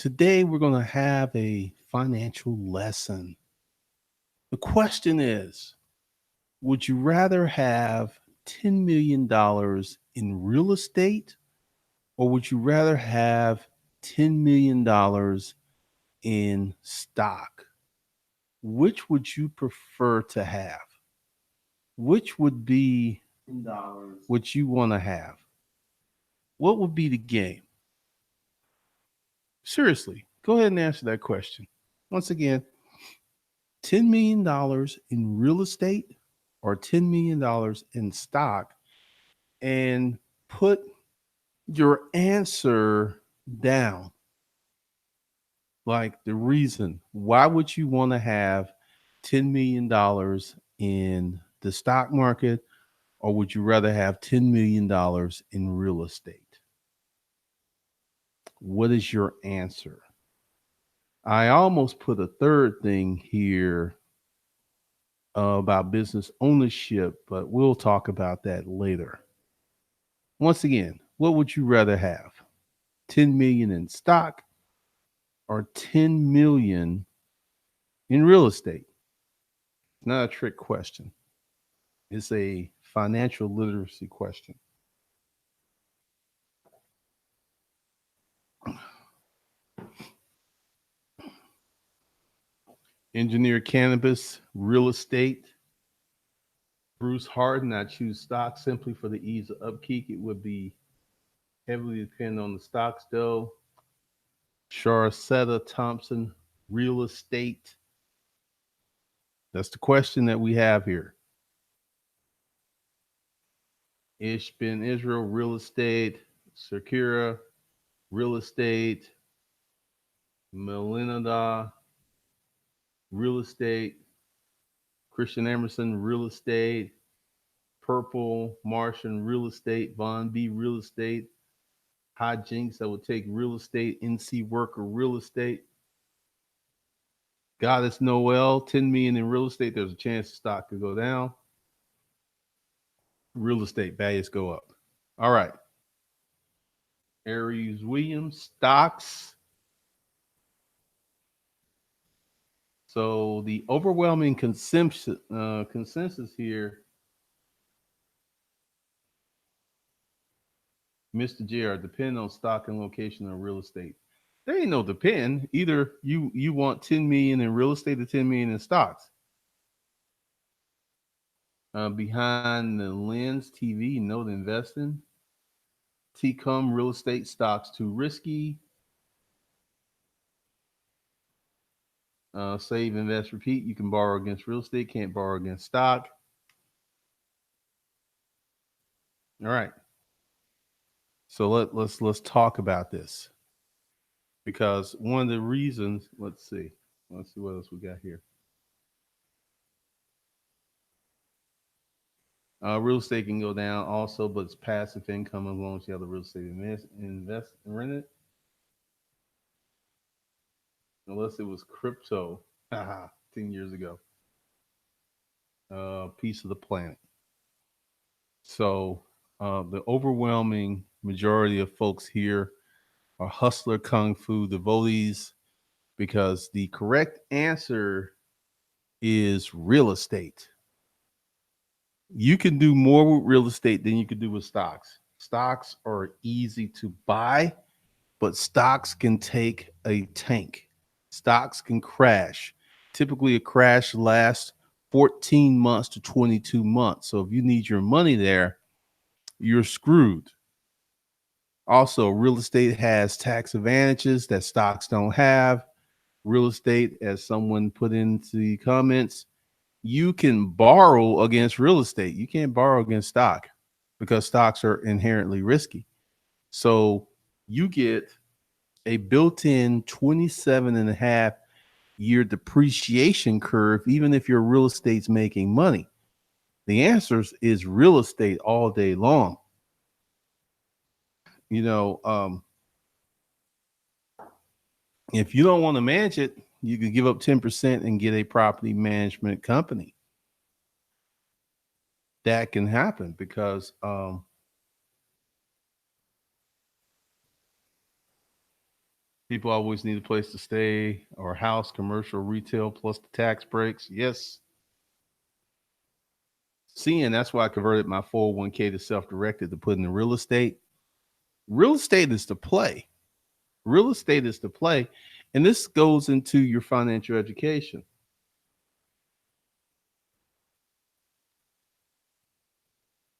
Today, we're going to have a financial lesson. The question is, would you rather have $10 million dollars in real estate, or would you rather have $10 million dollars in stock? Which would you prefer to have? Which would be what you want to have? What would be the game? Seriously, go ahead and answer that question. Once again, $10 million dollars in real estate or $10 million dollars in stock, and put your answer down. Like the reason why would you want to have $10 million dollars in the stock market, or would you rather have $10 million dollars in real estate? What is your answer? I almost put a third thing here about business ownership, but we'll talk about that later. Once again, what would you rather have? 10 million in stock or 10 million in real estate? It's not a trick question. It's a financial literacy question. Engineer cannabis, real estate. Bruce Harden, I choose stock simply for the ease of upkeep. It would be heavily dependent on the stocks, though. Sharcetta Thompson, real estate. That's the question that we have here. Ish bin Israel, real estate. Sakura, real estate. Melinda, real estate. Christian Emerson, real estate. Purple Martian, real estate. Von B, real estate. High Jinks, I would take real estate. NC Worker, real estate. Goddess Noel, 10 million in real estate. There's a chance the stock could go down. Real estate values go up. All right. Aries Williams, stocks. So the overwhelming consensus here, Mr. JR, depend on stock and location of real estate. There ain't no depend. Either you want 10 million in real estate or 10 million in stocks. Behind the lens TV, note investing. TCOM, real estate, stocks too risky. Save, invest, repeat. You can borrow against real estate, can't borrow against stock. All right. So let's talk about this, because one of the reasons. Let's see what else we got here. Real estate can go down also, but it's passive income as long as you have the real estate invest and rent it. Unless it was crypto, 10 years ago. Piece of the planet. So the overwhelming majority of folks here are hustler kung fu devotees, because the correct answer is real estate. You can do more with real estate than you can do with stocks. Stocks are easy to buy, but stocks can take a tank. Stocks can crash. Typically, a crash lasts 14 months to 22 months. So if you need your money there, you're screwed. Also, real estate has tax advantages that stocks don't have. Real estate, as someone put into the comments, you can borrow against real estate. You can't borrow against stock, because stocks are inherently risky. So you get a built-in 27 and a half year depreciation curve, even if your real estate's making money. The answer is real estate all day long. You know, if you don't want to manage it, you can give up 10% and get a property management company. That can happen because People always need a place to stay or house, commercial, retail, plus the tax breaks. Yes. Seeing that's why I converted my 401k to self directed to put in the real estate. Real estate is the play. Real estate is the play. And this goes into your financial education.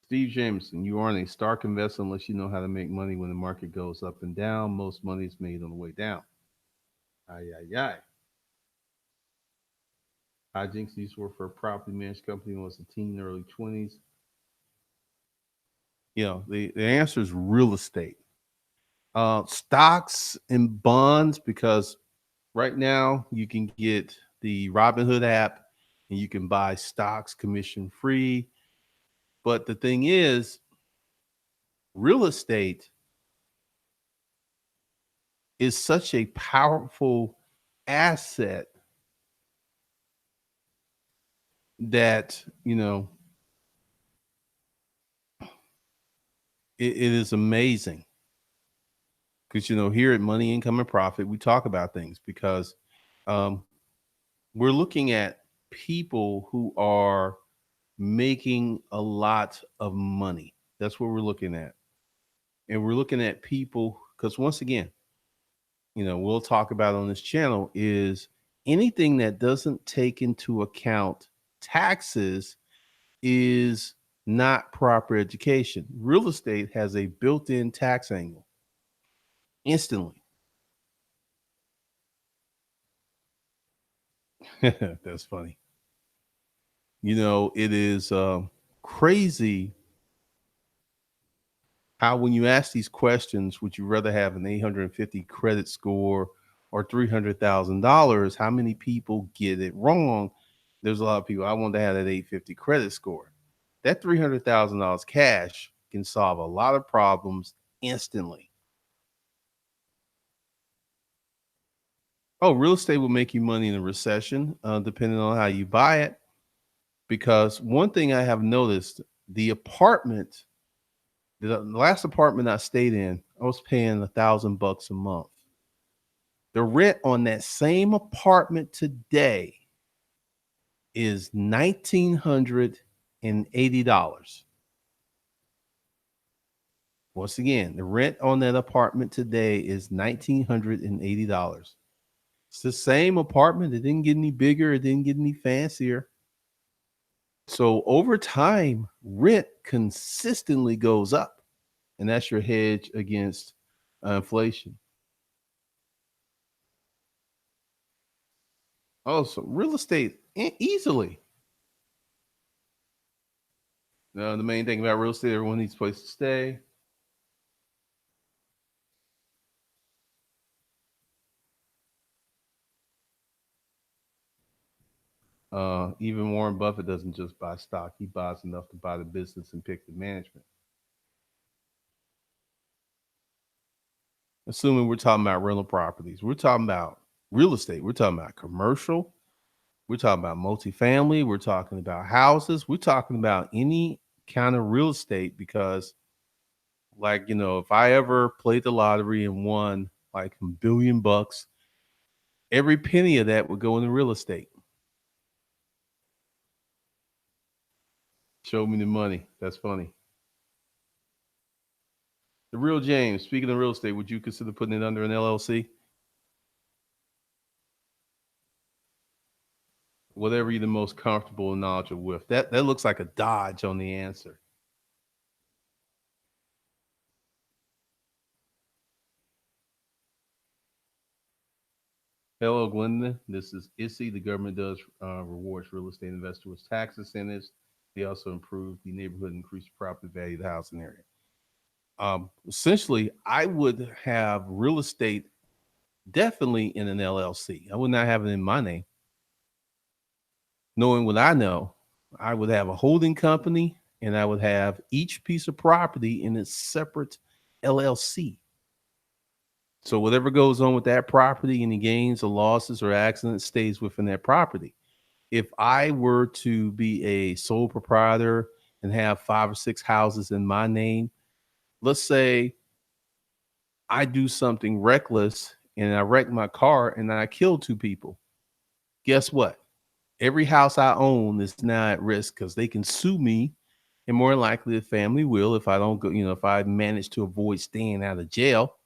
Steve Jameson, you aren't a stark investor unless you know how to make money when the market goes up and down. Most money is made on the way down. Aye, aye, aye. Hijinks used to work for a property management company when I was a teen, early 20s. The answer is real estate. Stocks and bonds, because right now you can get the Robinhood app and you can buy stocks commission free. But the thing is, real estate is such a powerful asset that, it is amazing. Because, here at Money, Income, and Profit, we talk about things because um, we're looking at people who are making a lot of money. That's what we're looking at. And we're looking at people because, once again, we'll talk about on this channel is anything that doesn't take into account taxes is not proper education. Real estate has a built-in tax angle instantly. That's funny. It is crazy how when you ask these questions, would you rather have an 850 credit score or $300,000? How many people get it wrong? There's a lot of people. I want to have that 850 credit score. That $300,000 cash can solve a lot of problems instantly. Oh, real estate will make you money in a recession, depending on how you buy it. Because one thing I have noticed, the apartment, the last apartment I stayed in, I was paying $1,000 a month. The rent on that same apartment today is $1,980. Once again, the rent on that apartment today is $1,980. It's the same apartment. It didn't get any bigger. It didn't get any fancier. So over time, rent consistently goes up, and that's your hedge against inflation. Oh, so real estate easily. The main thing about real estate, everyone needs a place to stay. Even Warren Buffett doesn't just buy stock; he buys enough to buy the business and pick the management. Assuming we're talking about rental properties, we're talking about real estate, we're talking about commercial, we're talking about multifamily, we're talking about houses, we're talking about any kind of real estate because, like, if I ever played the lottery and won like $1 billion, every penny of that would go into real estate. Show me the money. That's funny. The real James, speaking of real estate, would you consider putting it under an LLC? Whatever you're the most comfortable and knowledgeable with. That looks like a dodge on the answer. Hello, Glenda. This is Issy. The government does rewards real estate investors with tax incentives. They also improve the neighborhood and increase the property value of the housing area. Essentially, I would have real estate definitely in an LLC. I would not have it in my name. Knowing what I know, I would have a holding company and I would have each piece of property in its separate LLC. So whatever goes on with that property, any gains or losses or accidents stays within that property. If I were to be a sole proprietor and have 5 or 6 houses in my name, let's say I do something reckless and I wrecked my car and I killed two people. Guess what? Every house I own is now at risk because they can sue me, and more likely the family will if I don't go, if I manage to avoid staying out of jail.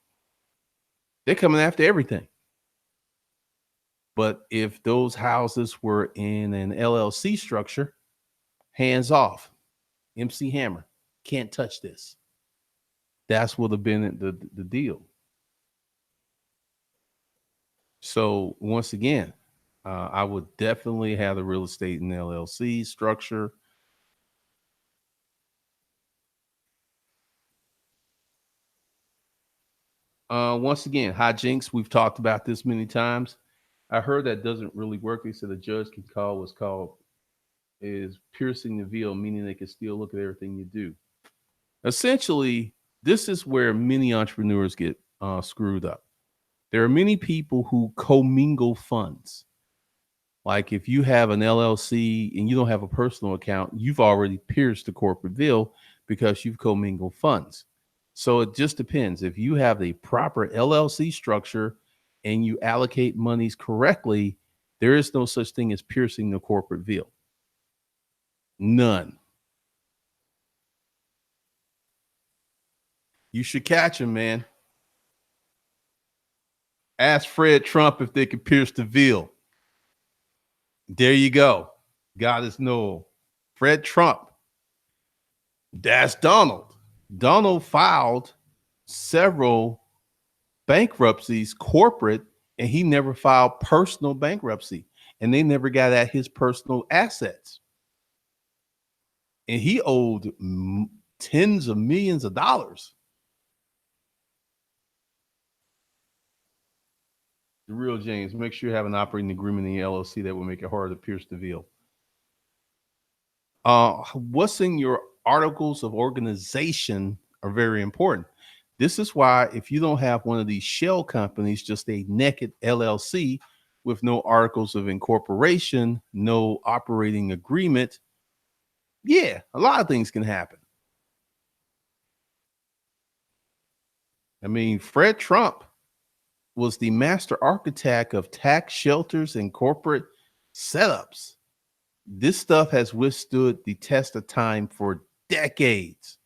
They're coming after everything. But if those houses were in an LLC structure, hands off, MC Hammer, can't touch this. That's would have been the deal. So once again, I would definitely have the real estate in LLC structure. Once again, hijinks. We've talked about this many times. I heard that doesn't really work. They said a judge can call what's called is piercing the veil, meaning they can still look at everything you do. Essentially, this is where many entrepreneurs get screwed up. There are many people who commingle funds. Like if you have an LLC and you don't have a personal account, you've already pierced the corporate veil because you've commingled funds. So it just depends. If you have the proper LLC structure and you allocate monies correctly, there is no such thing as piercing the corporate veil. None. You should catch him, man. Ask Fred Trump if they could pierce the veil. There you go. God is Noel. Fred Trump. That's Donald. Donald filed several bankruptcies, corporate, and he never filed personal bankruptcy. And they never got at his personal assets. And he owed tens of millions of dollars. The real James, make sure you have an operating agreement in the LLC that will make it harder to pierce the veil. What's in your articles of organization are very important. This is why if you don't have one of these shell companies, just a naked LLC with no articles of incorporation, no operating agreement, yeah, a lot of things can happen. I mean, Fred Trump was the master architect of tax shelters and corporate setups. This stuff has withstood the test of time for decades.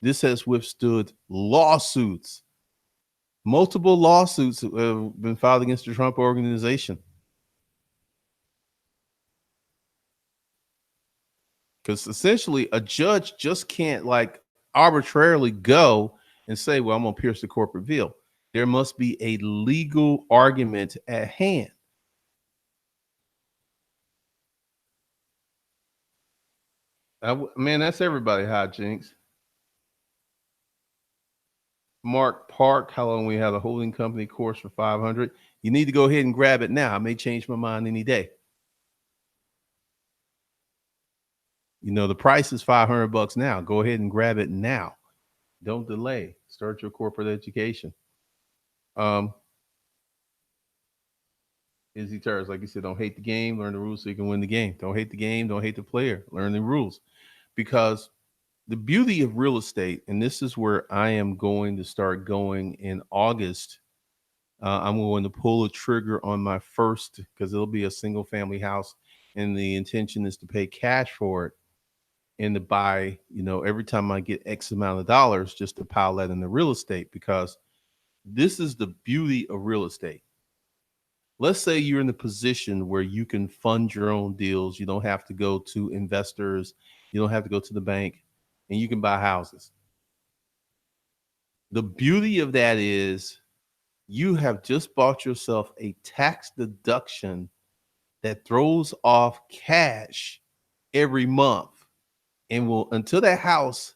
This has withstood lawsuits. Multiple lawsuits have been filed against the Trump organization. Because essentially, a judge just can't like arbitrarily go and say, well, I'm going to pierce the corporate veil. There must be a legal argument at hand. Man, that's everybody, Hot Jinx. Mark Park, how long we have a holding company course for 500. You need to go ahead and grab it now. I may change my mind any day. The price is $500 now. Go ahead and grab it now. Don't delay. Start your corporate education. Izzy Terrace, like you said, don't hate the game, learn the rules so you can win the game. Don't hate the game, don't hate the player, learn the rules. Because the beauty of real estate, and this is where I am going to start going in August. I'm going to pull a trigger on my first, because it'll be a single family house, and the intention is to pay cash for it and to buy, every time I get X amount of dollars, just to pile that in the real estate, because this is the beauty of real estate. Let's say you're in the position where you can fund your own deals. You don't have to go to investors. You don't have to go to the bank, and you can buy houses. The beauty of that is you have just bought yourself a tax deduction that throws off cash every month and will, until that house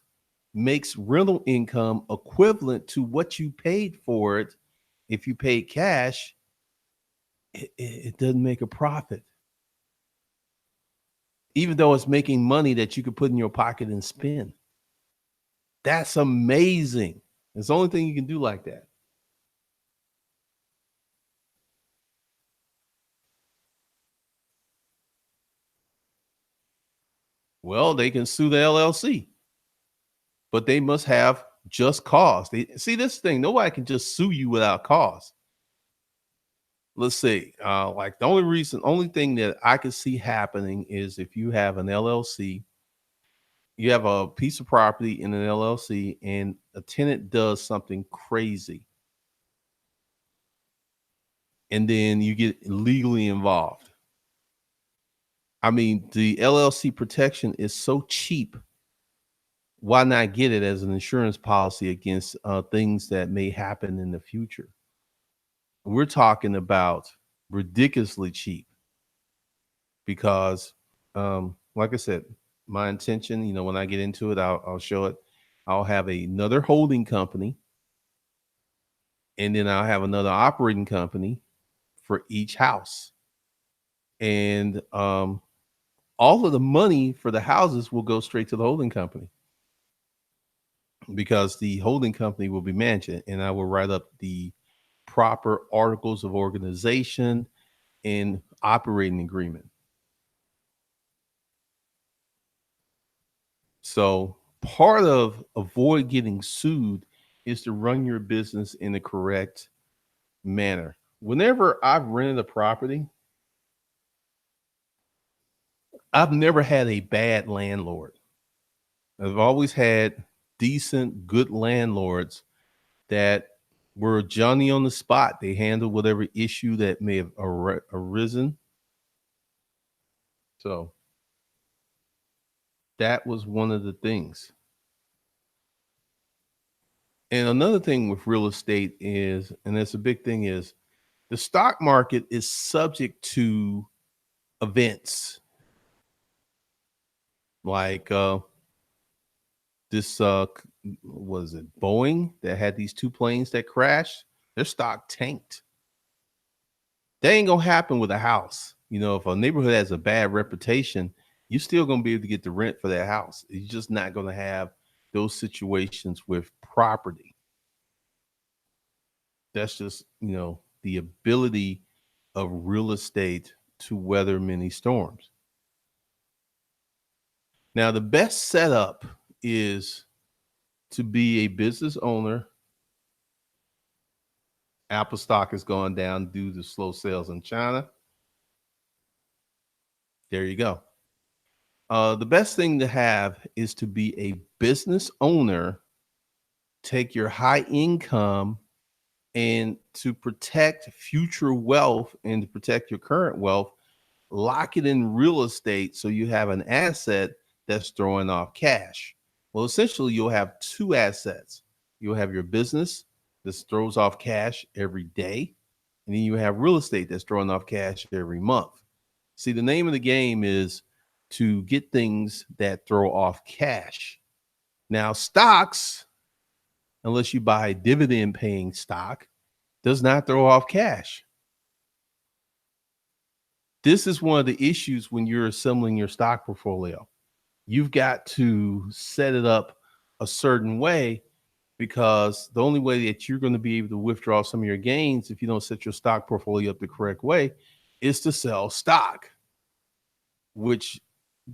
makes rental income equivalent to what you paid for it. If you paid cash, it doesn't make a profit, even though it's making money that you could put in your pocket and spend. That's amazing. It's the only thing you can do like that. Well, they can sue the LLC, but they must have just cause. They see this thing. Nobody can just sue you without cause. let's see. Like only thing that I could see happening is if you have an LLC, you have a piece of property in an LLC, and a tenant does something crazy, and then you get legally involved. I mean, the LLC protection is so cheap. Why not get it as an insurance policy against things that may happen in the future? We're talking about ridiculously cheap because, like I said, my intention, when I get into it, I'll show it. I'll have another holding company, and then I'll have another operating company for each house. And all of the money for the houses will go straight to the holding company because the holding company will be managing, and I will write up the proper articles of organization and operating agreement. So part of avoid getting sued is to run your business in the correct manner. Whenever I've rented a property, I've never had a bad landlord. I've always had decent, good landlords that were Johnny on the spot. They handled whatever issue that may have arisen. So that was one of the things. And another thing with real estate is, and that's a big thing, is the stock market is subject to events like this was it Boeing that had these two planes that crashed. Their stock tanked. That ain't gonna happen with a house. If a neighborhood has a bad reputation, you're still gonna be able to get the rent for that house. You're just not gonna have those situations with property. That's just, the ability of real estate to weather many storms. Now, the best setup is to be a business owner. Apple stock has gone down due to slow sales in China. There you go. The best thing to have is to be a business owner, take your high income, and to protect future wealth and to protect your current wealth, lock it in real estate so you have an asset that's throwing off cash. Well, essentially, you'll have two assets. You'll have your business that throws off cash every day, and then you have real estate that's throwing off cash every month. See, the name of the game is to get things that throw off cash. Now, stocks, unless you buy dividend paying stock, does not throw off cash. This is one of the issues when you're assembling your stock portfolio. You've got to set it up a certain way because the only way that you're going to be able to withdraw some of your gains if you don't set your stock portfolio up the correct way is to sell stock, which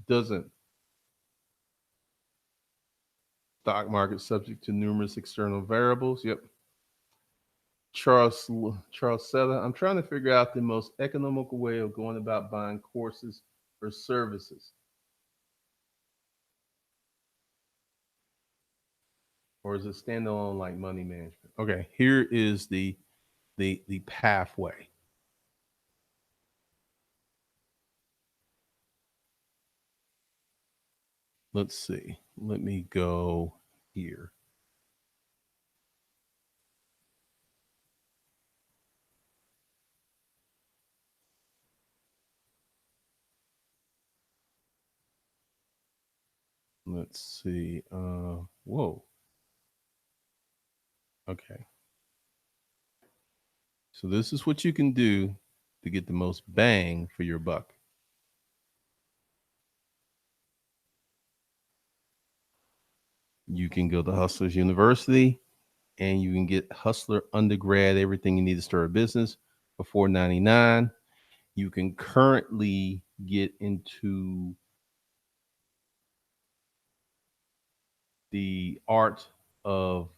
doesn't. Stock market subject to numerous external variables. Yep. Charles Charles Seller. I'm trying to figure out the most economical way of going about buying courses or services. Or is it standalone like money management? Okay, here is the pathway. Let's see. Let me go here. Let's see. Whoa. Okay. So this is what you can do to get the most bang for your buck. You can go to Hustlers University and you can get Hustler undergrad, everything you need to start a business for $4.99. You can currently get into the art of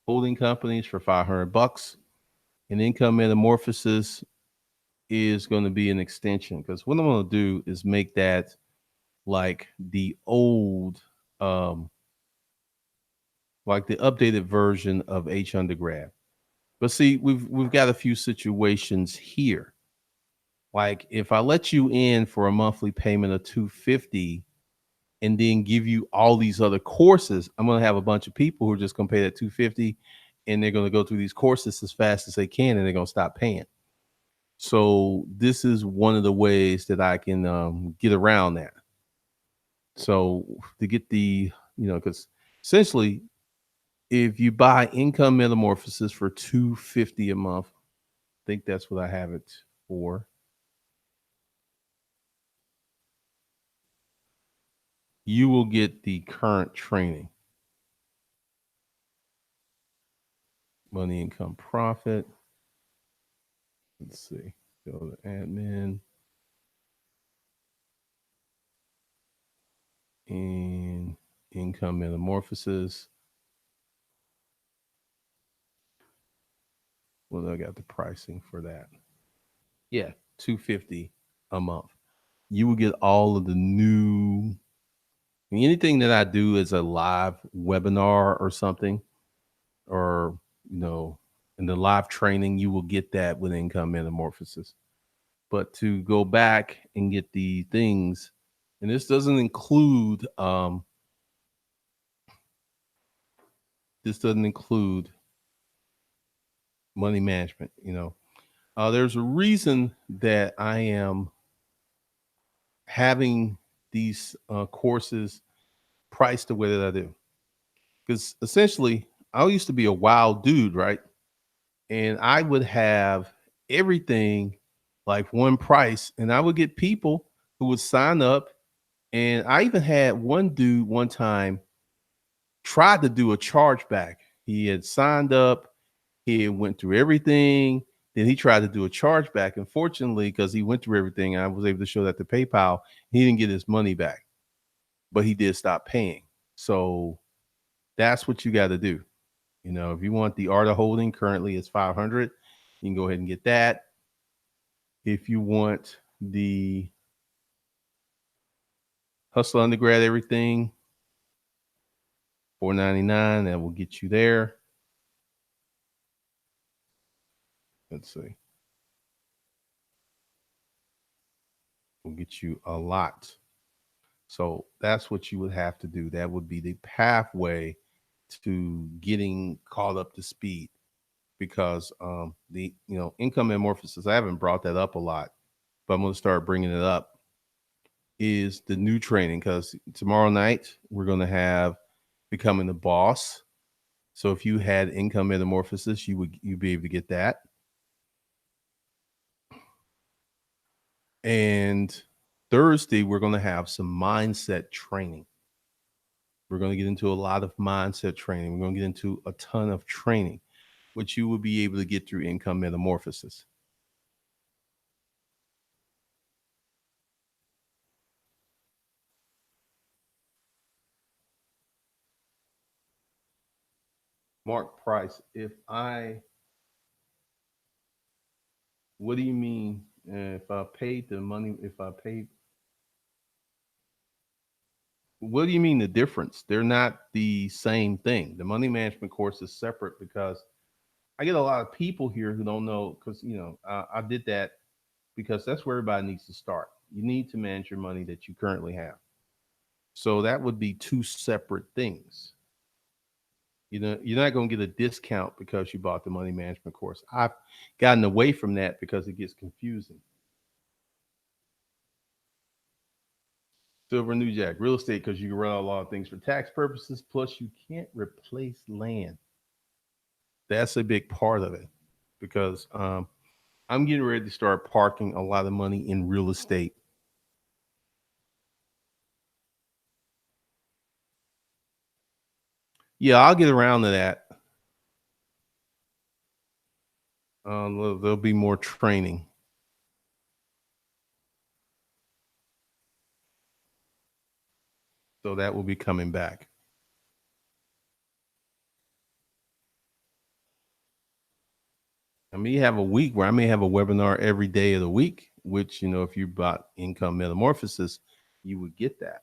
holding companies for $500. And income metamorphosis is going to be an extension, because what I'm going to do is make that like the old, um, like the updated version of H undergrad. But see, we've got a few situations here. Like if I let you in for a monthly payment of 250 and then give you all these other courses, I'm going to have a bunch of people who are just going to pay that 250, and they're going to go through these courses as fast as they can, and they're going to stop paying. So this is one of the ways that I can get around that. So to get the, because essentially, if you buy income metamorphosis for 250 a month, I think that's what I have it for. You will get the current training, money, income, profit. Let's see. Go to admin and income metamorphosis. Well, I got the pricing for that. Yeah, 250 a month. You will get all of the new, anything that I do as a live webinar or something, or in the live training, you will get that with income metamorphosis. But to go back and get the things, and this doesn't include money management. There's a reason that I am having these courses priced the way that I do, because essentially I used to be a wild dude, right? And I would have everything like one price, and I would get people who would sign up. And I even had one dude one time tried to do a chargeback. He had signed up, he had went through everything, then he tried to do a chargeback. Unfortunately, because he went through everything, I was able to show that to PayPal. He didn't get his money back, but he did stop paying. So that's what you got to do. If you want the art of holding, currently it's 500. You can go ahead and get that. If you want the hustle undergrad everything, 499, that will get you there. Let's see. Will get you a lot. So that's what you would have to do. That would be the pathway to getting caught up to speed, because the income amorphosis, I haven't brought that up a lot, but I'm going to start bringing it up, is the new training, because tomorrow night we're going to have becoming the boss. So if you had income metamorphosis, you'd be able to get that. And Thursday we're going to have some mindset training. We're going to get into a lot of mindset training. We're going to get into a ton of training, which you will be able to get through income metamorphosis. Mark Price, what do you mean if I paid the money, what do you mean the difference? They're not the same thing. The money management course is separate, because I get a lot of people here who don't know, because, I did that because that's where everybody needs to start. You need to manage your money that you currently have. So that would be two separate things. You're not going to get a discount because you bought the money management course. I've gotten away from that because it gets confusing. Silver New Jack, real estate, because you can run out a lot of things for tax purposes. Plus, you can't replace land. That's a big part of it, because I'm getting ready to start parking a lot of money in real estate. Yeah, I'll get around to that. There'll be more training, so that will be coming back. I mean, you have a week where I may have a webinar every day of the week, which, if you bought income metamorphosis, you would get that.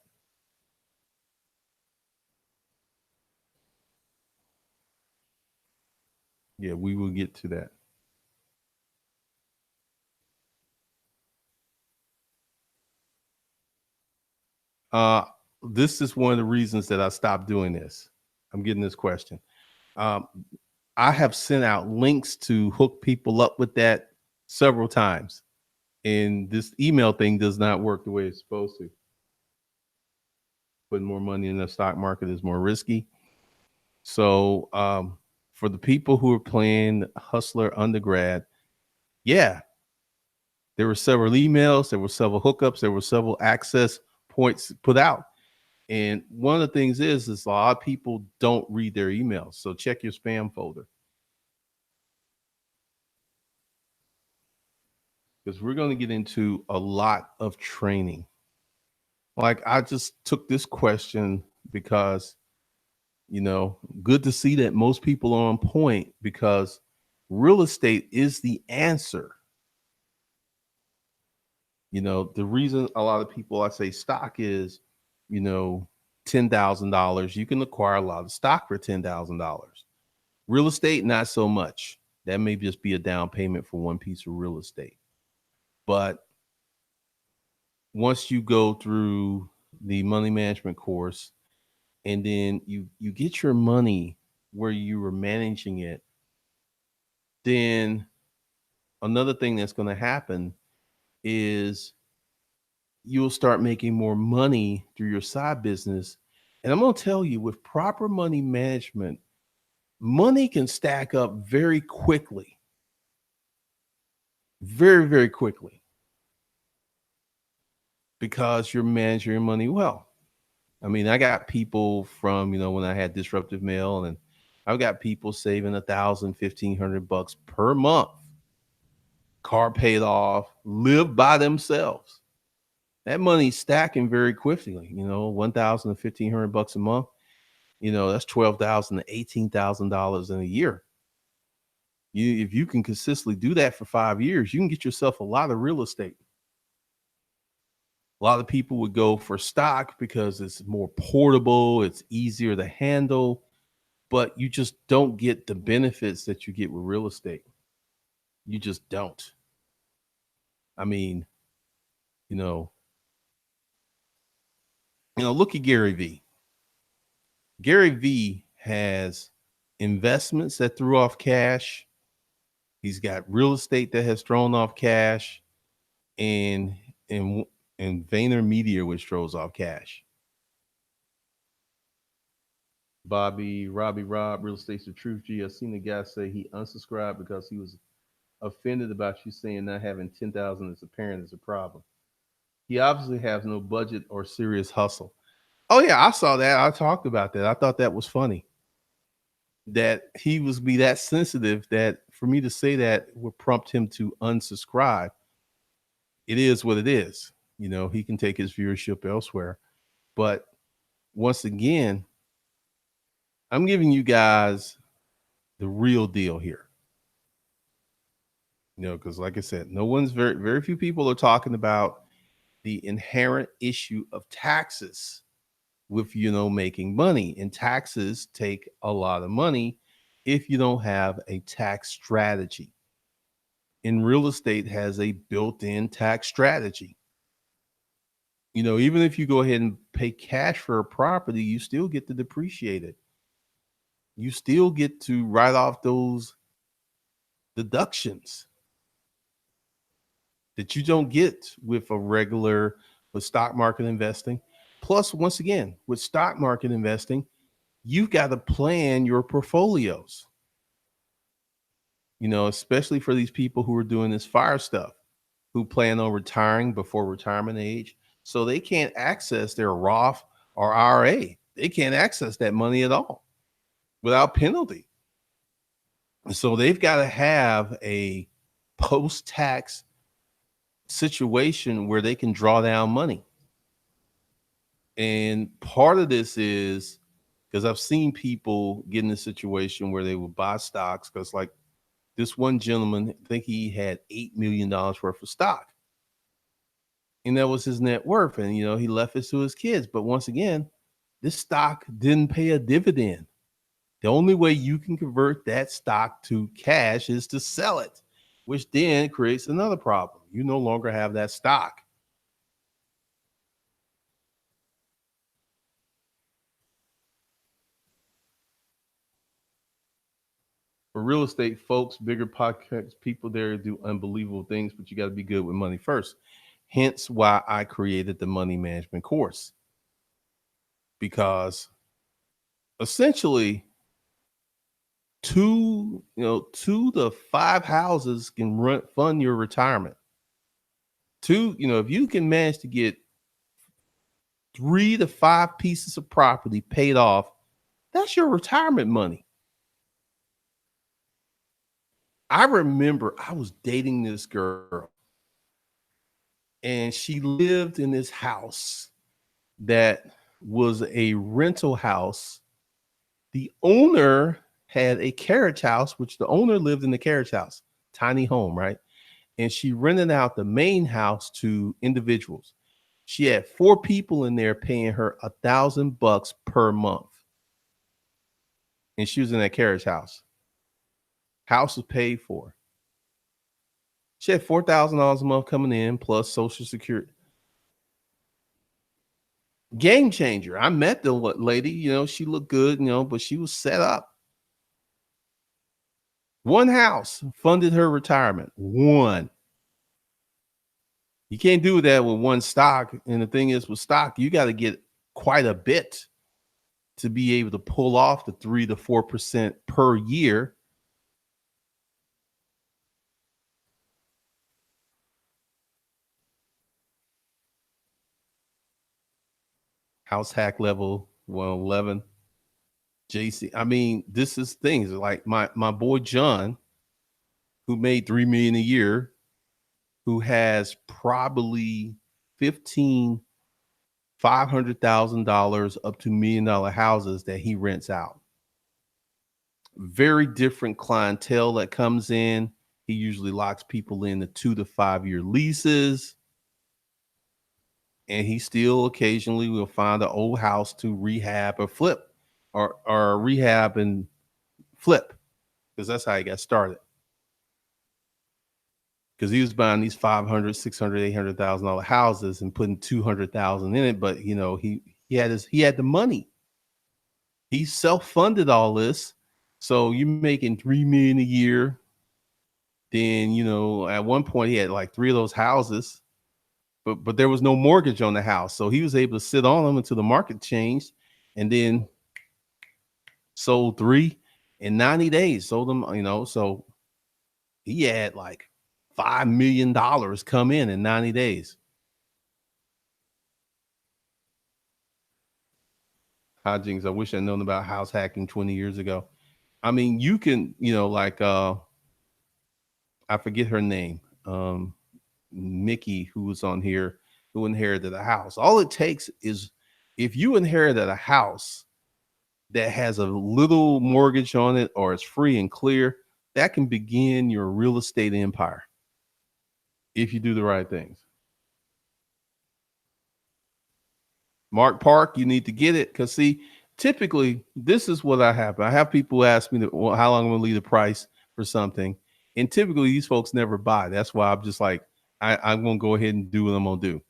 Yeah, we will get to that. Uh, this is one of the reasons that I stopped doing this. I'm getting this question. Um, I have sent out links to hook people up with that several times, and this email thing does not work the way it's supposed to. Putting more money in the stock market is more risky. So, for the people who are playing Hustler undergrad, yeah, there were several emails, there were several hookups, there were several access points put out. And one of the things is a lot of people don't read their emails. So check your spam folder because we're going to get into a lot of training. Like I just took this question because, good to see that most people are on point because real estate is the answer. The reason a lot of people I say stock is, you know, $10,000. You can acquire a lot of stock for $10,000. Real estate, not so much. That may just be a down payment for one piece of real estate. But once you go through the money management course and then you get your money where you were managing it, then another thing that's going to happen is you'll start making more money through your side business. And I'm going to tell you, with proper money management, money can stack up very quickly, very, very quickly, because you're managing your money well. I mean, I got people from, when I had disruptive mail, and I've got people saving 1,000, 1,500 bucks per month, car paid off, live by themselves. That money's stacking very quickly, 1,000 to 1,500 bucks a month. That's 12,000 to $18,000 in a year. If you can consistently do that for 5 years, you can get yourself a lot of real estate. A lot of people would go for stock because it's more portable, it's easier to handle, but you just don't get the benefits that you get with real estate. You just don't. I mean, you know, look at Gary V. Gary V has investments that threw off cash. He's got real estate that has thrown off cash, and and and Vayner Media, which throws off cash. Robbie, real estate's the truth. G, I seen the guy say he unsubscribed because he was offended about you saying not having 10,000 as a parent is a problem. He obviously has no budget or serious hustle. Oh yeah, I saw that. I talked about that. I thought that was funny. That he was be that sensitive that for me to say that would prompt him to unsubscribe. It is what it is. He can take his viewership elsewhere. But once again, I'm giving you guys the real deal here. Because like I said, very few people are talking about the inherent issue of taxes with, making money. And taxes take a lot of money if you don't have a tax strategy. And real estate has a built-in tax strategy. Even if you go ahead and pay cash for a property, you still get to depreciate it. You still get to write off those deductions that you don't get with stock market investing. Plus, once again, with stock market investing, you've got to plan your portfolios, especially for these people who are doing this fire stuff, who plan on retiring before retirement age. So they can't access their Roth or IRA. They can't access that money at all without penalty. So they've got to have a post tax situation where they can draw down money. And part of this is because I've seen people get in a situation where they will buy stocks because, like, This one gentleman, I think he had $8 million worth of stock, and that was his net worth. And he left it to his kids. But once again, this stock didn't pay a dividend. The only way you can convert that stock to cash is to sell it, which then creates another problem. You no longer have that stock. For real estate folks, bigger podcasts, people there do unbelievable things, but you got to be good with money first. Hence why I created the money management course, because essentially 2 to 5 houses can fund your retirement. If you can manage to get 3 to 5 pieces of property paid off, that's your retirement money. I remember I was dating this girl, and she lived in this house that was a rental house. The owner had a carriage house, which the owner lived in the carriage house, tiny home, right? And she rented out the main house to individuals. She had 4 people in there paying her $1,000 per month, and she was in that carriage house. House was paid for. She had $4,000 a month coming in plus Social Security. Game changer. I met the lady. She looked good. But she was set up. One house funded her retirement. One. You can't do that with one stock. And the thing is, with stock, you got to get quite a bit to be able to pull off the 3 to 4% per year. House hack level 111. JC. I mean, this is things like my boy John, who made 3 million a year, who has probably 15 $500,000 up to $1 million houses that he rents out. Very different clientele that comes in. He usually locks people in the 2 to 5 year leases. And he still occasionally will find an old house to rehab or flip, or rehab and flip, because that's how he got started. Because he was buying these 500, 600, $800,000 houses and putting 200,000 in it. But he had the money. He self-funded all this. So you're making 3 million a year. Then, at one point he had like 3 of those houses, but there was no mortgage on the house. So he was able to sit on them until the market changed, and then sold 3 in 90 days. Sold them, so he had like $5 million come in 90 days. Hodgins, I wish I'd known about house hacking 20 years ago. I mean, you can, like I forget her name. Mickey, who was on here, who inherited a house. All it takes is, if you inherited a house that has a little mortgage on it or it's free and clear, that can begin your real estate empire if you do the right things. Mark Park, you need to get it, because see, typically this is what I have. I have people ask me how long I'm going to leave the price for something, and typically these folks never buy. That's why I'm just like, I'm going to go ahead and do what I'm going to do,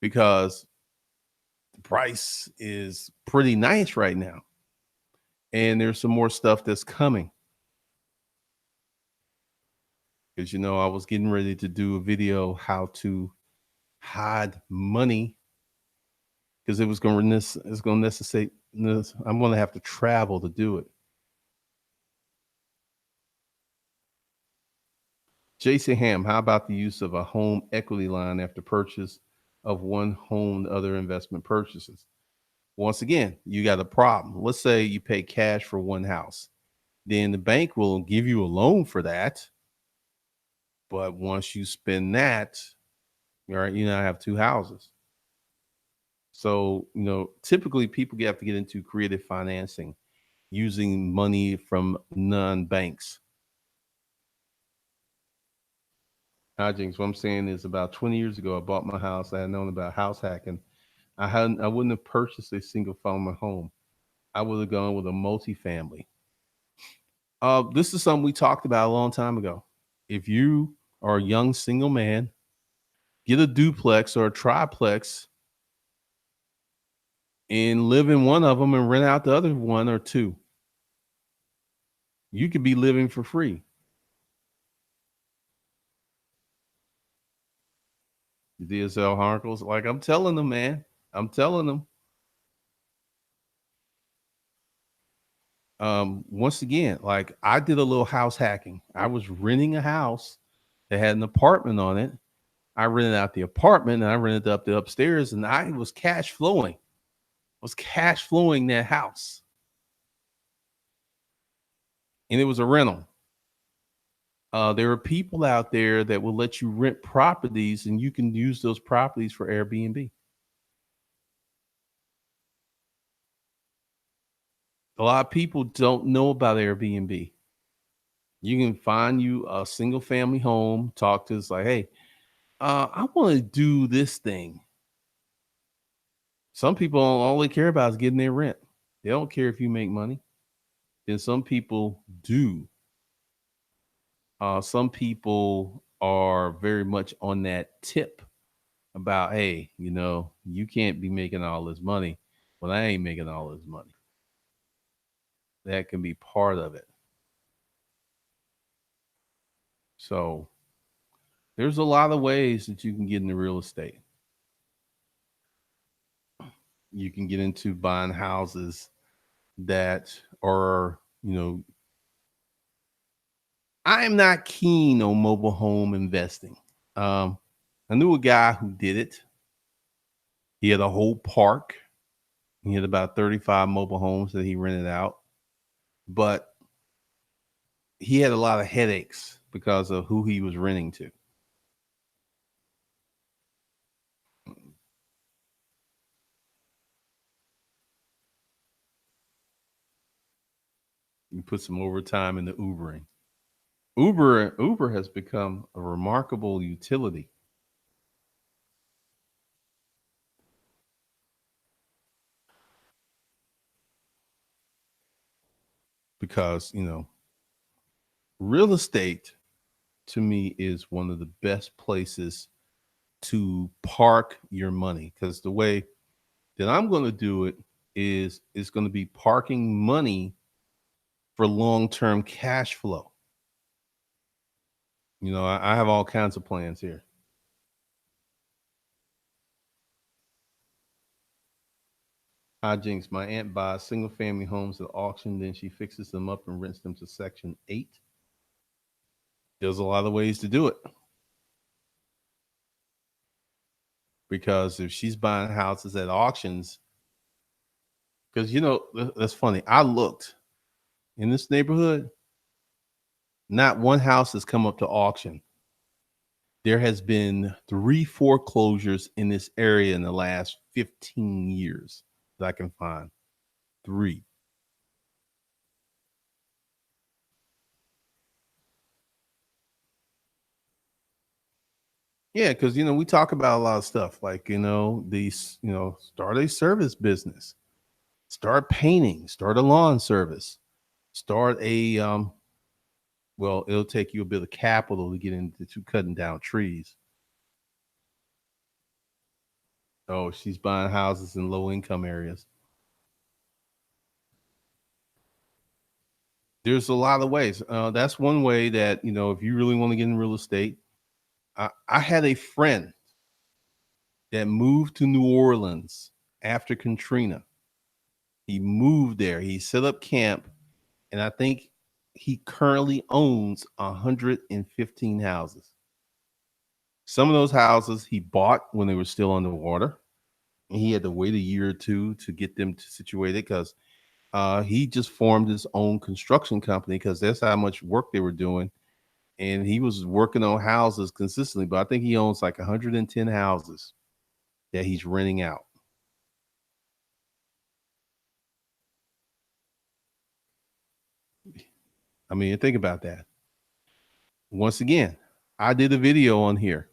because the price is pretty nice right now, and there's some more stuff that's coming. Because I was getting ready to do a video how to hide money, because it's going to necessitate this. I'm going to have to travel to do it. Jason Ham, how about the use of a home equity line after purchase of one home, other investment purchases? Once again, you got a problem. Let's say you pay cash for one house, then the bank will give you a loan for that. But once you spend that, all right, you now have 2 houses. So, typically people have to get into creative financing using money from non-banks. Hijinks. What I'm saying is, about 20 years ago, I bought my house. I had known about house hacking. I wouldn't have purchased a single family home. I would have gone with a multifamily. This is something we talked about a long time ago. If you are a young single man, get a duplex or a triplex and live in one of them and rent out the other one or two. You could be living for free. The DSL Harkles, like I'm telling them, man, I'm telling them. Once again, like I did a little house hacking. I was renting a house that had an apartment on it. I rented out the apartment and I rented up the upstairs, and I was cash flowing. Was cash flowing that house, and it was a rental. There are people out there that will let you rent properties, and you can use those properties for Airbnb. A lot of people don't know about Airbnb. You can find you a single family home, talk to us like, hey, I want to do this thing. Some people all they care about is getting their rent. They don't care if you make money. Then some people do. Some people are very much on that tip about, hey, you can't be making all this money. Well, I ain't making all this money. That can be part of it. So there's a lot of ways that you can get into real estate. You can get into buying houses that are, I am not keen on mobile home investing. Um, I knew a guy who did it. He had a whole park. He had about 35 mobile homes that he rented out, but he had a lot of headaches because of who he was renting to. You put some overtime into Ubering. Uber has become a remarkable utility because, real estate to me is one of the best places to park your money, because the way that I'm going to do it is it's going to be parking money for long-term cash flow. I have all kinds of plans here. Hi, Jinx. My aunt buys single family homes at auction, then she fixes them up and rents them to Section 8. There's a lot of ways to do it, because if she's buying houses at auctions, because, that's funny. I looked in this neighborhood, not one house has come up to auction. There has been 3 foreclosures in this area in the last 15 years that I can find. 3. Yeah, because we talk about a lot of stuff like, these, start a service business, start painting, start a lawn service, start a well, it'll take you a bit of capital to get into cutting down trees. Oh, she's buying houses in low income areas. There's a lot of ways. That's one way that, if you really want to get in real estate. I had a friend that moved to New Orleans after Katrina. He moved there. He set up camp, and I think he currently owns 115 houses. Some of those houses he bought when they were still underwater, and he had to wait a year or two to get them situated, because he just formed his own construction company because that's how much work they were doing. And he was working on houses consistently. But I think he owns like 110 houses that he's renting out. I mean, think about that. Once again, I did a video on here.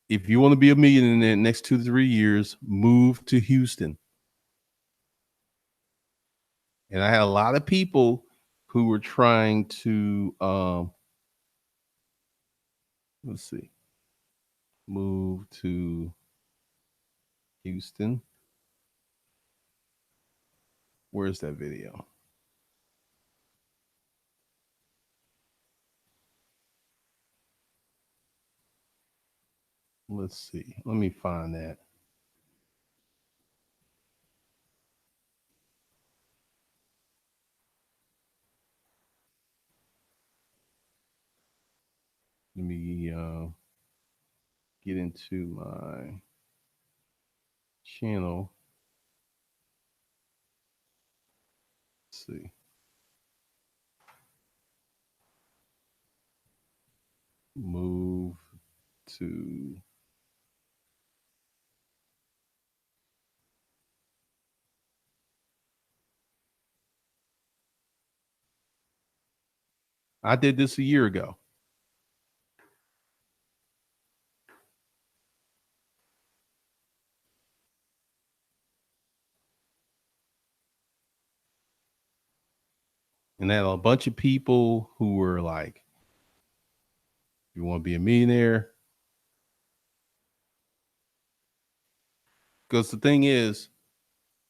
If you want to be a millionaire in the next 2 to 3 years, move to Houston. And I had a lot of people who were trying to let's see, move to Houston. Where's that video? Let's see. Let me find that. Let me get into my channel. Let's see. Move to I did this a year ago. And I had a bunch of people who were like, you want to be a millionaire? Because the thing is,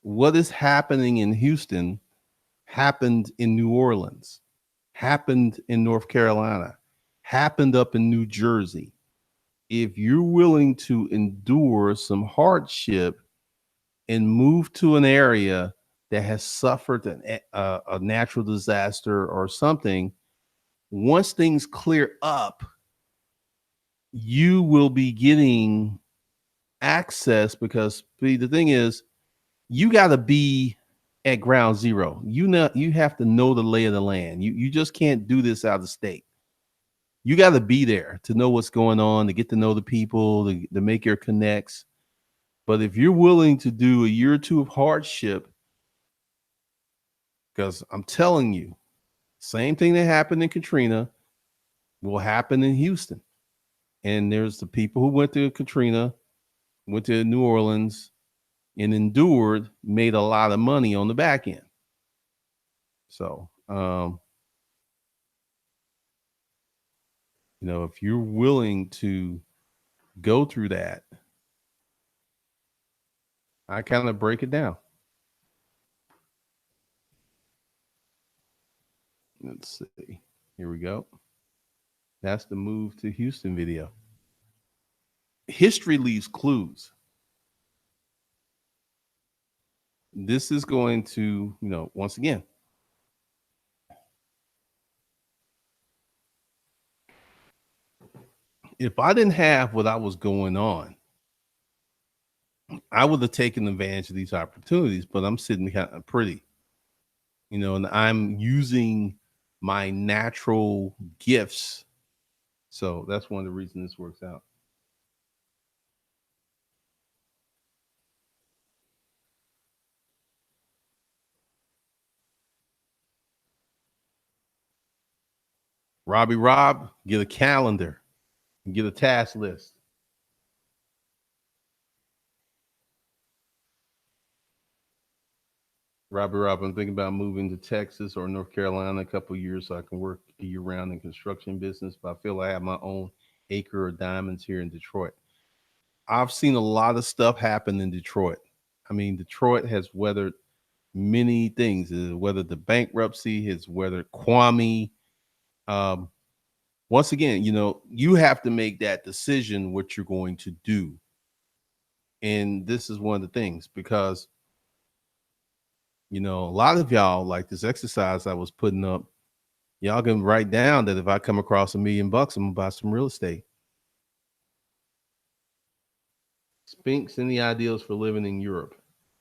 what is happening in Houston happened in New Orleans, happened in North Carolina, happened up in New Jersey. If you're willing to endure some hardship and move to an area that has suffered a natural disaster or something, once things clear up, you will be getting access because the thing is, you got to be at ground zero. You have to know the lay of the land. You just can't do this out of state. You got to be there to know what's going on, to get to know the people, to make your connects. But if you're willing to do a year or two of hardship, because I'm telling you, same thing that happened in Katrina will happen in Houston. And there's the people who went to Katrina, went to New Orleans, and endured, made a lot of money on the back end. So, if you're willing to go through that, I kind of break it down. Let's see. Here we go. That's the move to Houston video. History leaves clues. This is going to, once again, if I didn't have what I was going on, I would have taken advantage of these opportunities, but I'm sitting kind of pretty, and I'm using my natural gifts. So that's one of the reasons this works out. Rob, get a calendar and get a task list. Rob, I'm thinking about moving to Texas or North Carolina a couple of years so I can work year round in construction business. But I feel I have my own acre of diamonds here in Detroit. I've seen a lot of stuff happen in Detroit. I mean, Detroit has weathered many things. It has weathered the bankruptcy, has weathered Kwame. Um, Once again, you have to make that decision what you're going to do. And this is one of the things because a lot of y'all like this exercise I was putting up. Y'all can write down that if I come across $1 million, I'm gonna buy some real estate. Spinks any ideals for living in Europe?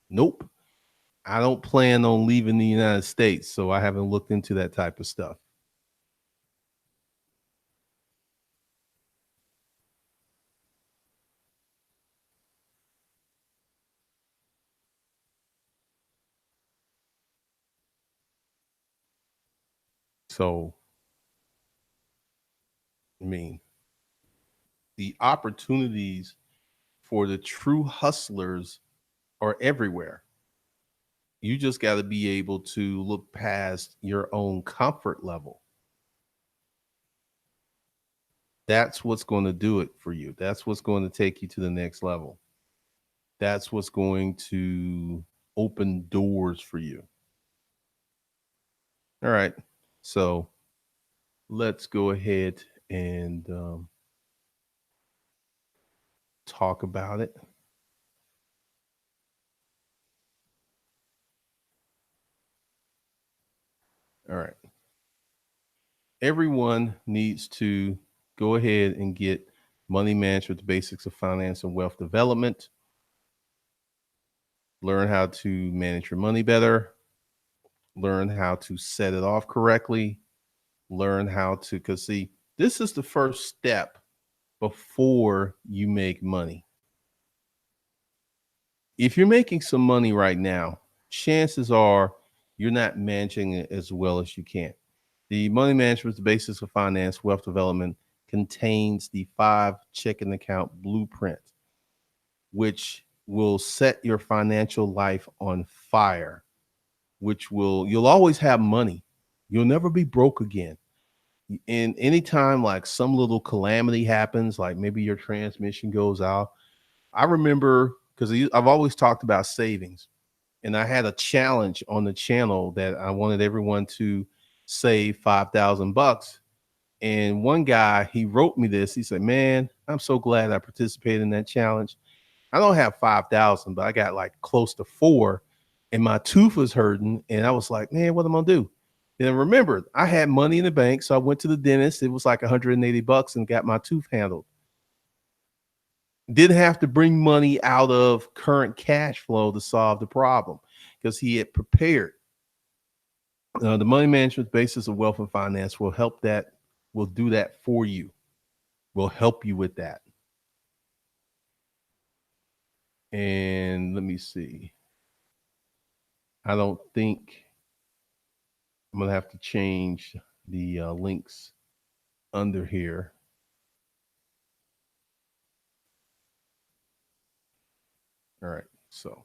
Nope. I don't plan on leaving the United States, so I haven't looked into that type of stuff. So I mean, the opportunities for the true hustlers are everywhere. You just got to be able to look past your own comfort level. That's what's going to do it for you. That's what's going to take you to the next level. That's what's going to open doors for you. All right. So let's go ahead and talk about it. All right. Everyone needs to go ahead and get money management, the basics of finance and wealth development. Learn how to manage your money better. Learn how to set it off correctly. Learn how to, because see, this is the first step before you make money. If you're making some money right now, chances are you're not managing it as well as you can. The money management, the basis of finance, wealth development contains the 5 checking account blueprint, which will set your financial life on fire, which will, you'll always have money. You'll never be broke again. And anytime like some little calamity happens, like maybe your transmission goes out. I remember because I've always talked about savings, and I had a challenge on the channel that I wanted everyone to save $5,000. And one guy, he wrote me this. He said, "Man, I'm so glad I participated in that challenge. I don't have 5,000, but I got like close to four, and my tooth was hurting. And I was like, man, what am I gonna do?" And remember, I had money in the bank, so I went to the dentist. It was like $180 and got my tooth handled. Didn't have to bring money out of current cash flow to solve the problem because he had prepared. The money management basis of wealth and finance will help that, will do that for you, will help you with that. And let me see. I don't think I'm going to have to change the links under here. All right. So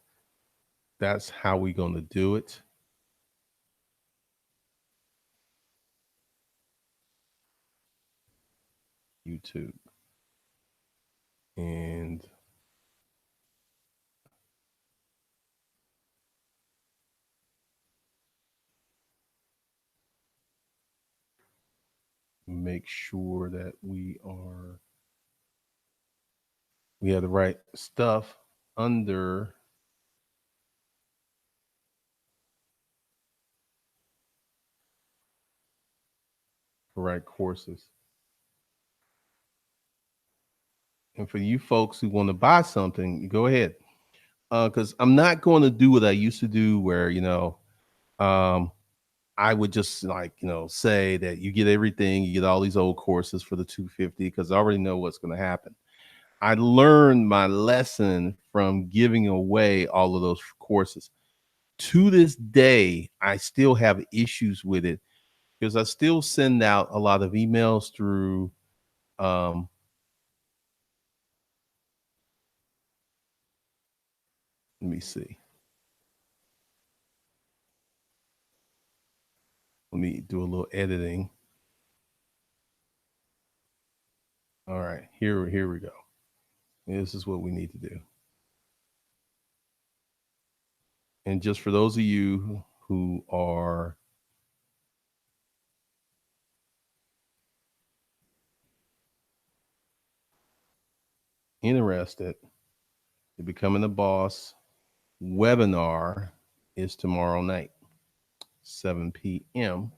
that's how we're going to do it. YouTube. And make sure that we have the right stuff under the right courses. And for you folks who want to buy something, go ahead. Because I'm not going to do what I used to do, where um, I would just like say that you get everything, you get all these old courses for the 250, because I already know what's going to happen. I learned my lesson from giving away all of those courses. To this day, I still have issues with it because I still send out a lot of emails through um, let me see. Let me do a little editing. All right, here we go. This is what we need to do. And just for those of you who are interested in becoming a boss, webinar is tomorrow night, 7 p.m.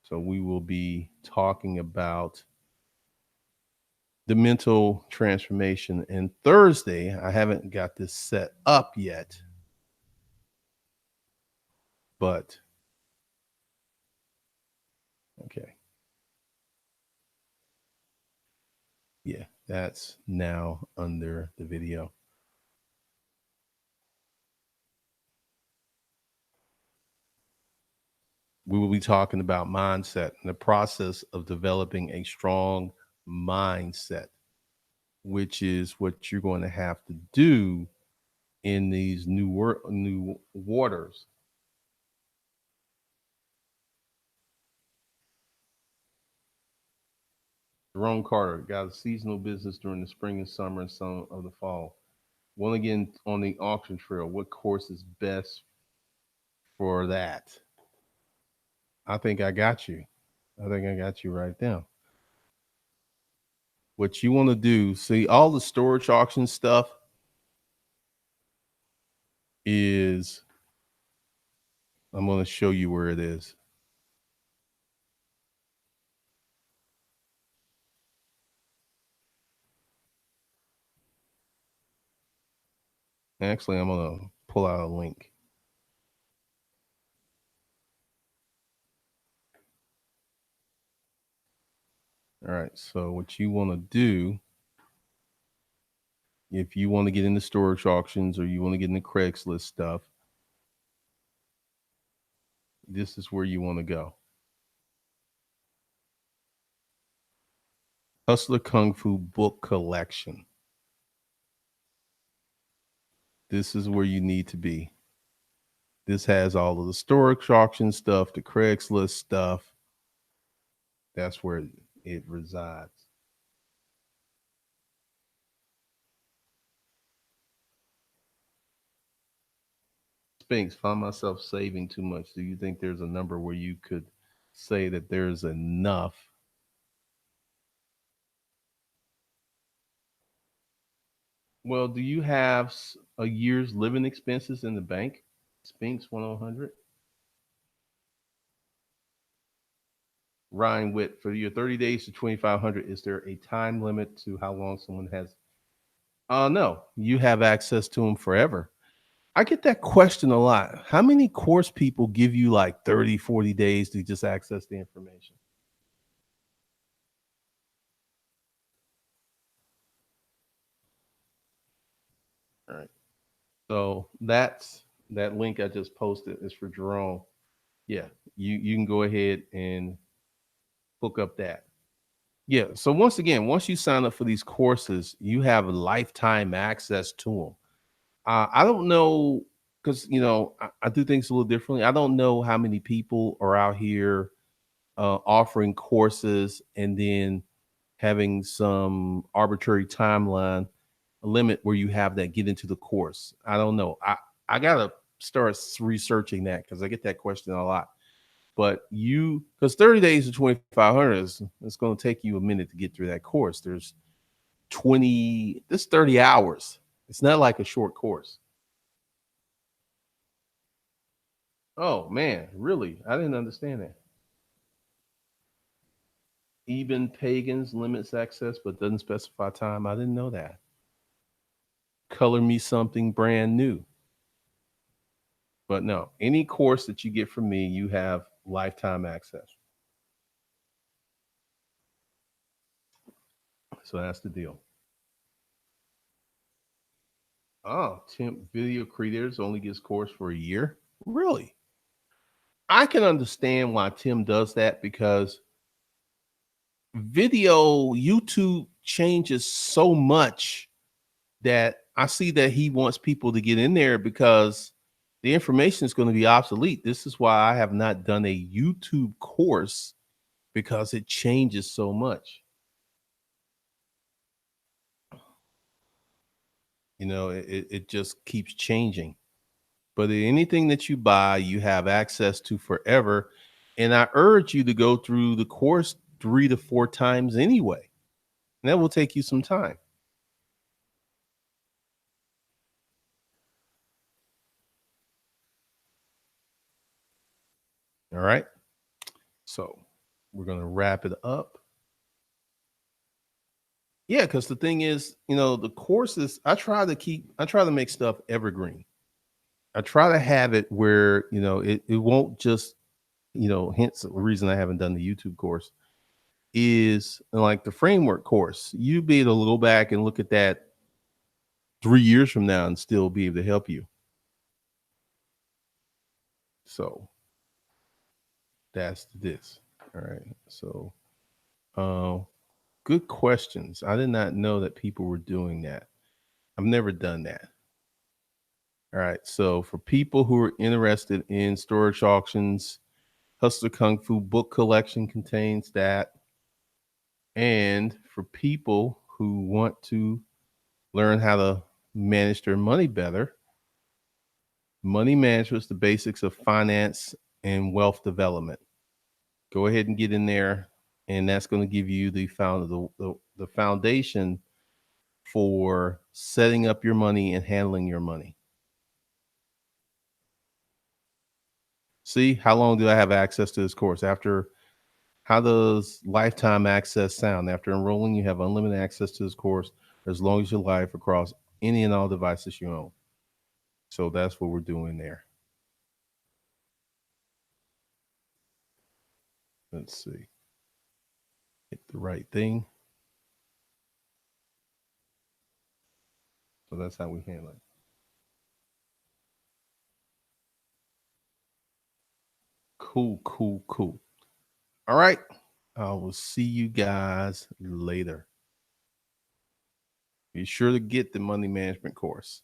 So we will be talking about the mental transformation. And Thursday, I haven't got this set up yet, but okay. Yeah, that's now under the video. We will be talking about mindset and the process of developing a strong mindset, which is what you're going to have to do in these new waters. Jerome Carter got a seasonal business during the spring and summer and some of the fall. Want to get on the auction trail? What course is best for that? I think I got you. I think I got you right now. What you want to do, see, all the storage auction stuff is, I'm going to show you where it is. Actually, I'm going to pull out a link. All right. So, what you want to do, if you want to get into storage auctions or you want to get into Craigslist stuff, this is where you want to go. Hustler Kung Fu Book Collection. This is where you need to be. This has all of the storage auction stuff, the Craigslist stuff. That's where it resides. Spinks, find myself saving too much. Do you think there's a number where you could say that there's enough? Well, do you have a year's living expenses in the bank? Spinks 100. Ryan Witt, for your 30 days to 2,500, is there a time limit to how long someone has? No, you have access to them forever. I get that question a lot. How many course people give you like 30, 40 days to just access the information? All right. So that link I just posted is for Jerome. Yeah, you can go ahead and hook up that. Yeah. So once again, once you sign up for these courses, you have lifetime access to them. I don't know because I do things a little differently. I don't know how many people are out here offering courses and then having some arbitrary timeline limit where you have that get into the course. I don't know. I gotta start researching that because I get that question a lot. But you, because 30 days to 2,500 is it's going to take you a minute to get through that course. There's 30 hours. It's not like a short course. Oh man, really? I didn't understand that. Even pagans limits access but doesn't specify time. I didn't know that. Color me something brand new. But no, any course that you get from me, you have lifetime access. So that's the deal. Oh, Tim Video Creators only gets course for a year? Really? I can understand why Tim does that because YouTube changes so much that I see that he wants people to get in there because the information is going to be obsolete. This is why I have not done a YouTube course because it changes so much. It just keeps changing. But anything that you buy, you have access to forever. And I urge you to go through the course 3 to 4 times anyway. And that will take you some time. All right. So we're going to wrap it up. Yeah, because the thing is, the courses, I try to make stuff evergreen. I try to have it where, it won't just, hence the reason I haven't done the YouTube course is like the framework course. You be able to go back and look at that 3 years from now and still be able to help you. So That's this. All right. So, uh, good questions. I did not know that people were doing that. I've never done that. All right. So, for people who are interested in storage auctions, Hustler Kung Fu book collection contains that. And for people who want to learn how to manage their money better, Money Management is the basics of finance and wealth development. Go ahead and get in there, and that's going to give you the foundation for setting up your money and handling your money. See, how long do I have access to this course? After How does lifetime access sound? After enrolling, you have unlimited access to this course as long as you live across any and all devices you own. So that's what we're doing there. Let's see. Hit the right thing. So that's how we handle it. Cool, cool, cool. All right. I will see you guys later. Be sure to get the money management course.